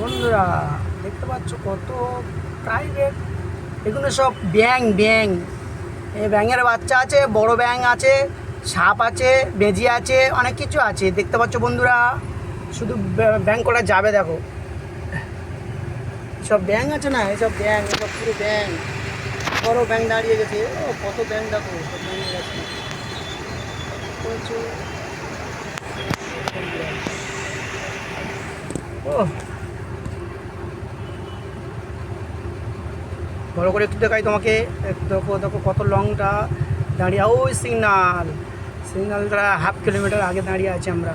বন্ধুরা দেখতে পাচ্ছ কত প্রাইভেট, এগুলো সব ব্যাঙ ব্যাঙ। এই ব্যাঙের বাচ্চা আছে, বড় ব্যাঙ আছে, সাপ আছে, বেজি আছে, অনেক কিছু আছে দেখতে পাচ্ছ বন্ধুরা। শুধু ব্যাঙ করা যাবে, দেখো সব ব্যাঙ আছে না, এসব ব্যাঙ, এসব পুরো ব্যাঙ। বড় ব্যাঙ দাঁড়িয়ে গেছে, ও কত ব্যাঙ দেখো, সব ব্যাঙ গেছে প্রচুর। ও ভালো করে একটু দেখাই তোমাকে, দেখো দেখো কত লংটা দাঁড়িয়ে, ওই সিগনালটা 1/2 কিলোমিটার আগে দাঁড়িয়ে আছি আমরা।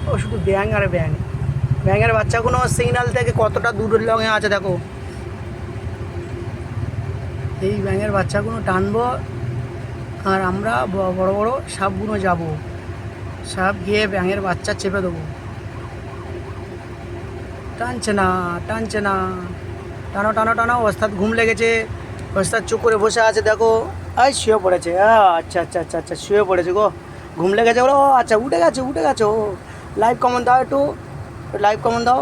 ও শুধু ব্যাঙ আর ব্যাঙ, ব্যাঙের বাচ্চাগুলো সিগনাল থেকে কতটা দূরের লঙে আছে দেখো। এই ব্যাঙের বাচ্চাগুলো টানবো আর আমরা বড় বড় সাপগুলো যাব, সাপ গিয়ে ব্যাঙের বাচ্চা চেপে দেবো। টানছে না, টানছে না, টানো টানো টানো। ওস্তাদ ঘুম লেগেছে, ওস্তাদ চুপ করে বসে আছে দেখো। এই শুয়ে পড়েছে, আচ্ছা আচ্ছা আচ্ছা আচ্ছা, শুয়ে পড়েছে গো, ঘুম লেগেছে ওরা। আচ্ছা উঠে গেছে, উঠে গেছে ও। লাইভ কমন দাও, একটু লাইভ কমন দাও,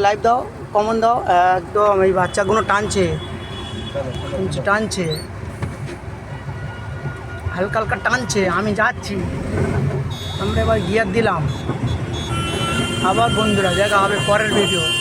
লাইভ দাও, কমন দাও। একদম এই বাচ্চাগুলো টানছে, টানছে হালকা হালকা টানছে। আমি যাচ্ছি, আমরা এবার গিয়ার দিলাম। আবার বন্ধুরা দেখা হবে পরের ভিডিও।